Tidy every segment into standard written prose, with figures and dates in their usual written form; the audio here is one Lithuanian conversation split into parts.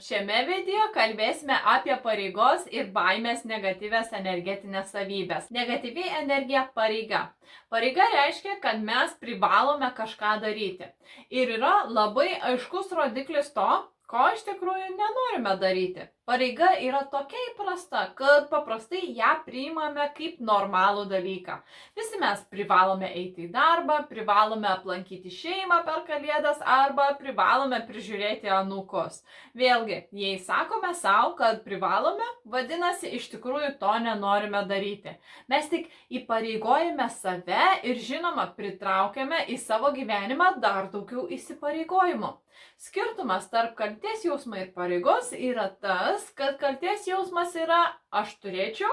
Šiame video kalbėsime apie pareigos ir baimės negatyvias energetinės savybės. Negatyvi energija – pareiga. Pareiga reiškia, kad mes privalome kažką daryti. Ir yra labai aiškus rodiklis to, ko iš tikrųjų nenorime daryti. Pareiga yra tokia įprasta, kad paprastai ją priimame kaip normalų dalyką. Visi mes privalome eiti į darbą, privalome aplankyti šeimą per Kalėdas arba privalome prižiūrėti anūkus. Vėlgi, jei sakome savo, kad privalome, vadinasi, iš tikrųjų to nenorime daryti. Mes tik įpareigojame save ir žinoma, pritraukiame į savo gyvenimą dar daugiau įsipareigojimų. Skirtumas tarp kaltės jausmo ir pareigos yra tas, kad kaltės jausmas yra aš turėčiau,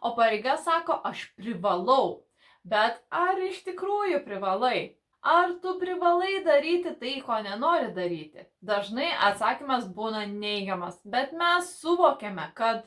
o pareiga sako aš privalau. Bet ar iš tikrųjų privalai? Ar tu privalai daryti tai, ko nenori daryti? Dažnai atsakymas būna neigiamas, bet mes suvokiame, kad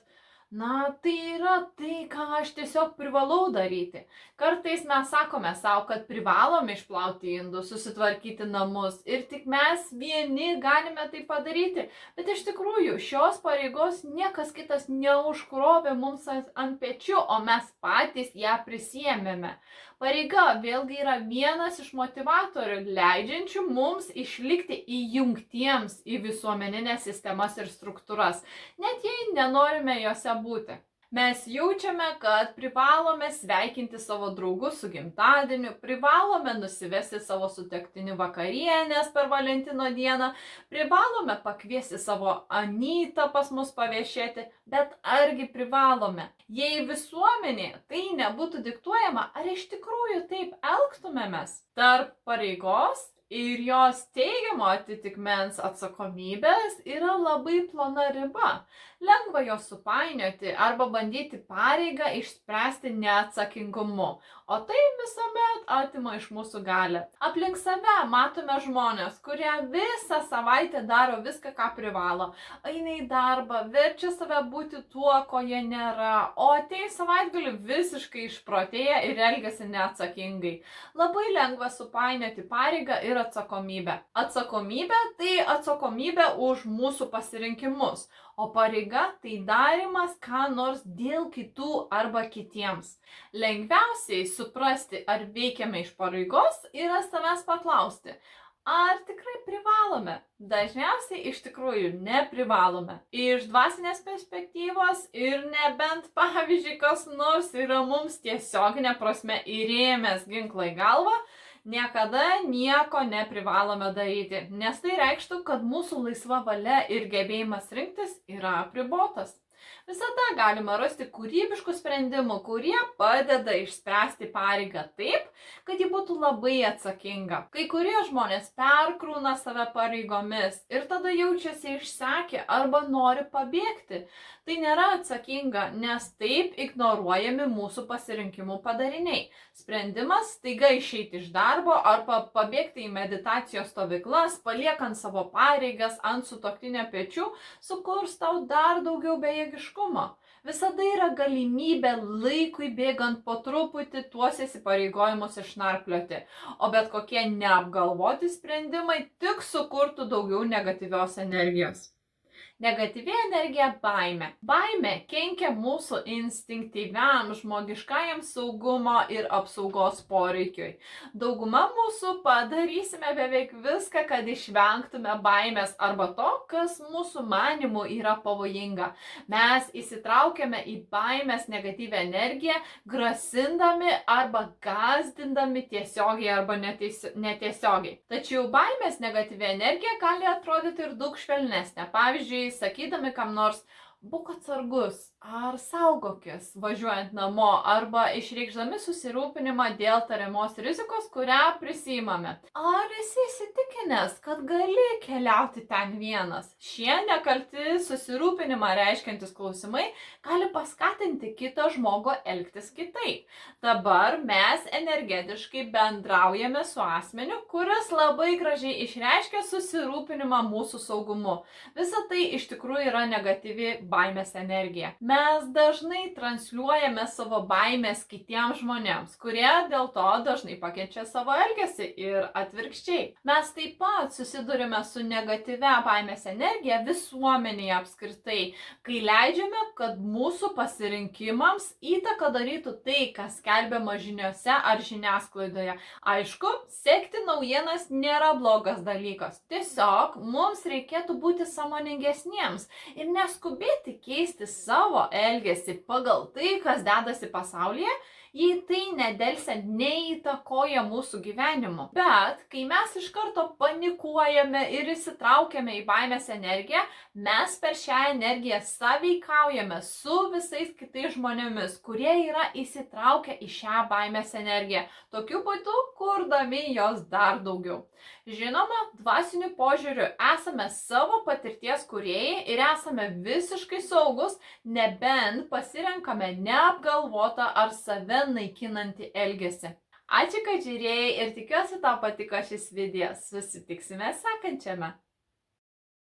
tai yra tai, ką aš tiesiog privalau daryti. Kartais mes sakome savo, kad privalome išplauti indus, susitvarkyti namus ir tik mes vieni galime tai padaryti. Bet iš tikrųjų šios pareigos niekas kitas neužkrovė mums ant pečių, o mes patys ją prisiėmėme. Pareiga vėlgi yra vienas iš motivatorių, leidžiančių mums išlikti įjungtiems į visuomeninės sistemas ir struktūras, net jei nenorime jose būti. Mes jaučiame, kad privalome sveikinti savo draugus su gimtadieniu, privalome nusivesti savo sutuoktinių vakarienės per Valentino dieną, privalome pakviesti savo anytą pas mus paviešėti, bet argi privalome? Jei visuomenė tai nebūtų diktuojama, ar iš tikrųjų taip elgtumėmės? Tarp pareigos ir jos teigiamo atitikmens atsakomybės yra labai plona riba. Lengva jos supainioti arba bandyti pareigą išspręsti neatsakingumu, o tai visuomet atima iš mūsų galią. Aplink save matome žmonės, kurie visą savaitę daro viską, ką privalo. Eina į darbą, verčia save būti tuo, ko jie nėra, o atėjus savaitgalį visiškai išprotėja ir elgiasi neatsakingai. Labai lengva supainioti pareigą ir atsakomybę. Atsakomybė tai atsakomybė už mūsų pasirinkimus, o pareiga tai darymas ką nors dėl kitų arba kitiems. Lengviausiai suprasti, ar veikiame iš pareigos, yra savęs paklausti, ar tikrai privalome? Dažniausiai iš tikrųjų neprivalome. Iš dvasinės perspektyvos ir nebent pavyzdžiui kas nors yra mums tiesioginė prasme įrėmęs ginklą į galvą, niekada nieko neprivalome daryti, nes tai reikštų, kad mūsų laisva valia ir gebėjimas rinktis yra apribotas. Visada galima rasti kūrybiškų sprendimų, kurie padeda išspręsti pareigą taip, kad ji būtų labai atsakinga. Kai kurie žmonės perkrūna save pareigomis ir tada jaučiasi išsekę arba nori pabėgti. Tai nėra atsakinga, nes taip ignoruojami mūsų pasirinkimų padariniai. Sprendimas staiga išeiti iš darbo arba pabėgti į meditacijos stovyklas, paliekant savo pareigas ant sutuoktinio pečių, sukurs tau dar daugiau bejėgiškumo. Visada yra galimybė laikui bėgant po truputį tuos įsipareigojimus išnarplioti, o bet kokie neapgalvoti sprendimai tik sukurtų daugiau negatyvios energijos. Negatyvi energija – baimė. Baimė kenkia mūsų instinktyviam žmogiškajam saugumo ir apsaugos poreikiui. Dauguma mūsų padarysime beveik viską, kad išvengtume baimės arba to, kas mūsų manimų yra pavojinga. Mes įsitraukiame į baimės negatyvią energiją, grasindami arba gąsdindami tiesiogiai arba netiesiogiai. Tačiau baimės negatyvi energija gali atrodyti ir daug švelnesnė. Pavyzdžiui, sakydami kam nors būk atsargus ar saugokis važiuojant namo arba išreikšdami susirūpinimą dėl tariamos rizikos, kurią prisiimame. Ar esi įsitikinęs, kad gali keliauti ten vienas? Šie nekalti susirūpinimą reiškiantis klausimai gali paskatinti kitą žmogų elgtis kitaip. Dabar mes energetiškai bendraujame su asmeniu, kuris labai gražiai išreiškia susirūpinimą mūsų saugumu. Visa tai iš tikrųjų yra negatyvi baimės energiją. Mes dažnai transliuojame savo baimės kitiems žmonėms, kurie dėl to dažnai pakenčia savo elgesį ir atvirkščiai. Mes taip pat susidurime su negatyvia baimės energija visuomenėje apskritai, kai leidžiame, kad mūsų pasirinkimams įtaką darytų tai, kas skelbiama žiniuose ar žiniasklaidoje. Aišku, sekti naujienas nėra blogas dalykas. Tiesiog mums reikėtų būti sąmoningesniems ir neskubėti keisti savo elgesį pagal tai, kas dedasi pasaulyje, jei tai nedelsiant neįtakoja mūsų gyvenimo. Bet kai mes iš karto panikuojame ir įsitraukiame į baimės energiją, mes per šią energiją sąveikaujame su visais kitais žmonėmis, kurie yra įsitraukę į šią baimės energiją, tokiu būdu kurdami jos dar daugiau. Žinoma, dvasiniu požiūriu esame savo patirties kūrėjai ir esame visiškai saugus, nebent pasirenkame neapgalvotą ar save naikinantį elgesį. Ačiū, kad žiūrėjai ir tikiuosi tau patiko šis video. Susitiksime sekančiame.